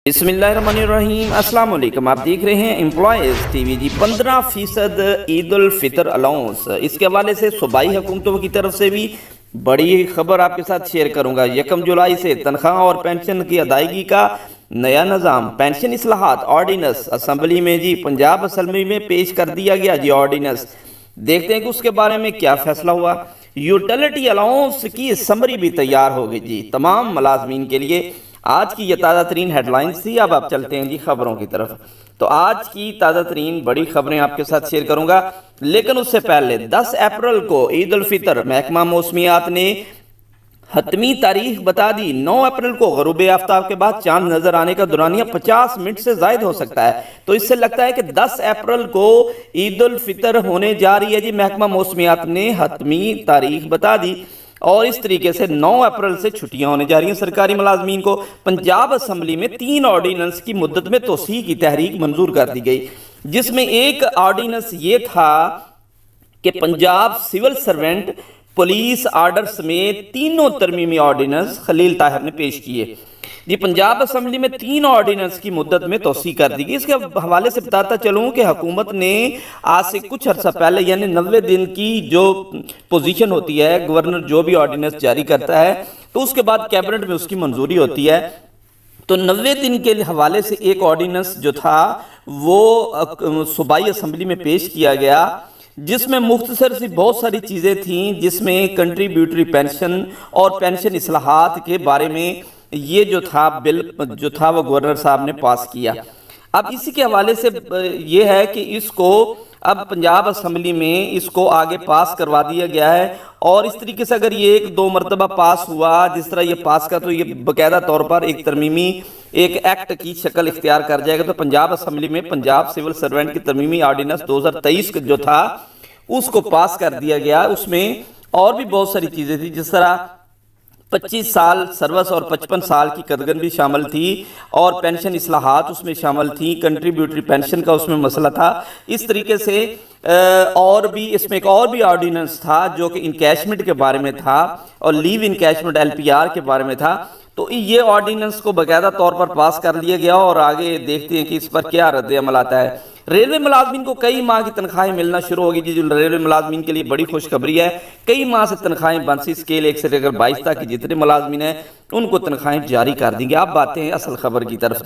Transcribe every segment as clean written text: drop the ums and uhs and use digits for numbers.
بسم اللہ الرحمن الرحیم۔ السلام علیکم، آپ دیکھ رہے ہیں امپلائیز ٹی وی۔ 15% عید الفطر الاؤنس، اس کے حوالے سے صوبائی حکومتوں کی طرف سے بھی بڑی خبر آپ کے ساتھ شیئر کروں گا۔ 1 جولائی سے تنخواہ اور پینشن کی ادائیگی کا نیا نظام، پینشن اصلاحات آرڈیننس اسمبلی میں پنجاب اسمبلی میں پیش کر دیا گیا آرڈیننس۔ دیکھتے ہیں کہ اس کے بارے میں کیا فیصلہ ہوا۔ یوٹیلٹی الاؤنس کی سمری بھی تیار ہو گئی تمام ملازمین کے لیے۔ آج کی یہ تازہ ترین ہیڈ لائنز تھی۔ اب آپ چلتے ہیں خبروں کی طرف۔ تو آج کی تازہ ترین بڑی خبریں آپ کے ساتھ شیئر کروں گا، لیکن اس سے پہلے 10 اپریل کو عید الفطر محکمہ موسمیات نے حتمی تاریخ بتا دی۔ 9 اپریل کو غروب آفتاب کے بعد چاند نظر آنے کا دورانیہ 50 منٹ سے زائد ہو سکتا ہے۔ تو اس سے لگتا ہے کہ 10 اپریل کو عید الفطر ہونے جا رہی ہے۔ محکمہ موسمیات نے حتمی تاریخ بتا دی اور اس طریقے سے 9 اپریل سے چھٹیاں ہونے جا رہی ہیں سرکاری ملازمین کو۔ پنجاب اسمبلی میں 3 آرڈیننس کی مدت میں توسیع کی تحریک منظور کر دی گئی، جس میں ایک آرڈیننس یہ تھا کہ Punjab civil servant police order سمیت تینوں ترمیمی آرڈیننس خلیل طاہر نے پیش کیے۔ پنجاب اسمبلی میں 3 آرڈیننس کی مدت میں توسیع کر دی گئی۔ اس کے حوالے سے بتاتا چلوں کہ حکومت نے آج سے کچھ عرصہ پہلے یعنی 90 دن کی جو پوزیشن ہوتی ہے، گورنر جو بھی آرڈیننس جاری کرتا ہے تو اس کے بعد کیبنٹ میں اس کی منظوری ہوتی ہے۔ تو 90 دن کے حوالے سے ایک آرڈیننس جو تھا وہ صوبائی اسمبلی میں پیش کیا گیا، جس میں مختصر سی بہت ساری چیزیں تھیں، جس میں کنٹریبیوٹری پینشن اور پینشن اصلاحات کے بارے میں یہ جو تھا بل جو تھا وہ گورنر صاحب نے پاس کیا۔ اب اسی کے حوالے سے یہ ہے کہ اس کو اب پنجاب اسمبلی میں اس کو آگے پاس کروا دیا گیا ہے، اور اس طریقے سے اگر یہ 1-2 مرتبہ پاس ہوا جس طرح یہ پاس کا، تو یہ باقاعدہ طور پر ایک ترمیمی ایک ایکٹ کی شکل اختیار کر جائے گا۔ تو پنجاب اسمبلی میں پنجاب سول سرونٹ کی ترمیمی آرڈیننس 2023 جو تھا اس کو پاس کر دیا گیا۔ اس میں اور بھی بہت ساری چیزیں تھیں، جس طرح 25 سال سروس اور 55 سال کی قدغن بھی شامل تھی، اور پینشن اصلاحات اس میں شامل تھیں، کنٹریبیوٹری پینشن کا اس میں مسئلہ تھا۔ اس طریقے سے اور بھی اس میں ایک اور بھی آرڈیننس تھا جو کہ انکیشمنٹ کے بارے میں تھا، اور لیو انکیشمنٹ LPR کے بارے میں تھا۔ تو یہ آرڈیننس کو باقاعدہ طور پر پاس کر لیا گیا، اور آگے دیکھتے ہیں کہ اس پر کیا رد عمل آتا ہے۔ ریلوے ملازمین کو کئی ماہ کی تنخواہیں ملنا شروع ہوگی جو ریلوے ملازمین کے لیے بڑی خوشخبری ہے۔ کئی ماہ سے تنخواہیں بنسی اسکیل 1 سے لے کر 22 تک کی جتنے ملازمین ہیں ان کو تنخواہیں جاری کر دیں گے۔ اب باتیں ہیں اصل خبر کی طرف۔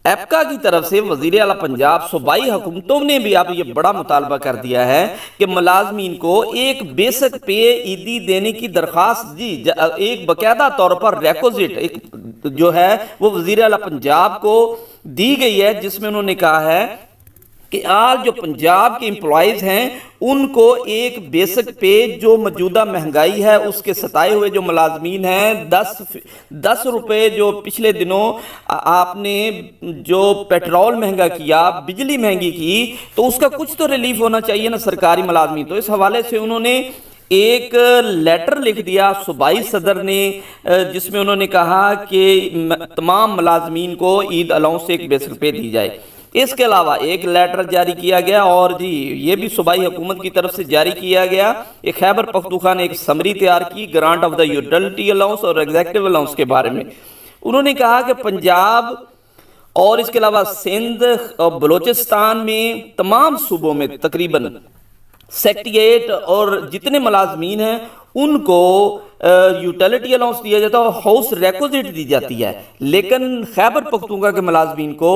ایپکا کی طرف سے وزیر اعلیٰ پنجاب صوبائی حکومتوں نے بھی اب یہ بڑا مطالبہ کر دیا ہے کہ ملازمین کو ایک بیسک پے عیدی دینے کی درخواست ایک باقاعدہ طور پر ریکوزٹ ایک جو ہے وہ وزیر اعلیٰ پنجاب کو دی گئی ہے، جس میں انہوں نے کہا ہے کہ آج جو پنجاب کے امپلائیز ہیں ان کو ایک بیسک پے جو موجودہ مہنگائی ہے اس کے ستائے ہوئے جو ملازمین ہیں 10 روپے جو پچھلے دنوں آپ نے جو پیٹرول مہنگا کیا، بجلی مہنگی کی، تو اس کا کچھ تو ریلیف ہونا چاہیے نا سرکاری ملازمین۔ تو اس حوالے سے انہوں نے ایک لیٹر لکھ دیا صوبائی صدر نے، جس میں انہوں نے کہا کہ تمام ملازمین کو عید الاؤنس سے ایک بیسک پے دی جائے۔ اس کے علاوہ ایک لیٹر جاری کیا گیا، اور یہ بھی صوبائی حکومت کی طرف سے جاری کیا گیا۔ ایک خیبر پختونخوا نے ایک سمری تیار کی grant of the utility allowance اور ایگزیکٹو الاؤنس کے بارے میں۔ انہوں نے کہا کہ پنجاب اور اس کے علاوہ سندھ اور بلوچستان میں تمام صوبوں میں تقریباً سیکٹریٹ اور جتنے ملازمین ہیں ان کو یوٹیلٹی الاؤنس دیا جاتا ہے اور ہاؤس ریکوزٹ دی جاتی ہے، لیکن خیبر پختونخوا کے ملازمین کو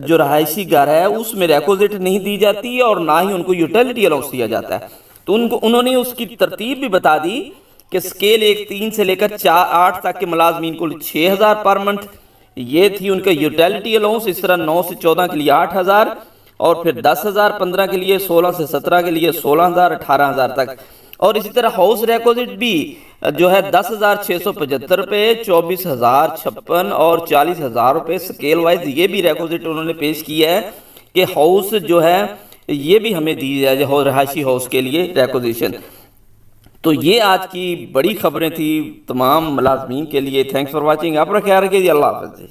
جو رہائشی گھر ہے اس میں ریکوزٹ نہیں دی جاتی اور نہ ہی ان کو یوٹیلٹی الاؤنس دیا جاتا ہے۔ تو انہوں نے اس کی ترتیب بھی بتا دی کہ اسکیل 1-3 سے لے کر 8 تک کے ملازمین کو 6,000 پر منتھ یہ تھی ان کا یوٹیلٹی الاؤنس۔ اس طرح 9 سے 14 کے لیے 8,000، اور پھر 10,000 15 کے لیے، 16 سے 17 کے لیے 16,000، 18,000 تک۔ اور اسی طرح ہاؤس ریکوزٹ بھی جو ہے 10,675 روپے، 24,056 اور 40,000 روپے اسکیل وائز یہ بھی ریکوزٹ انہوں نے پیش کیا ہے کہ ہاؤس جو ہے یہ بھی ہمیں دی جائے رہائشی ہاؤس کے لیے ریکوزیشن۔ تو یہ آج کی بڑی خبریں تھی تمام ملازمین کے لیے۔ تھینکس فار واچنگ، آپ کا خیال رکھیے جی، اللہ حافظ جی۔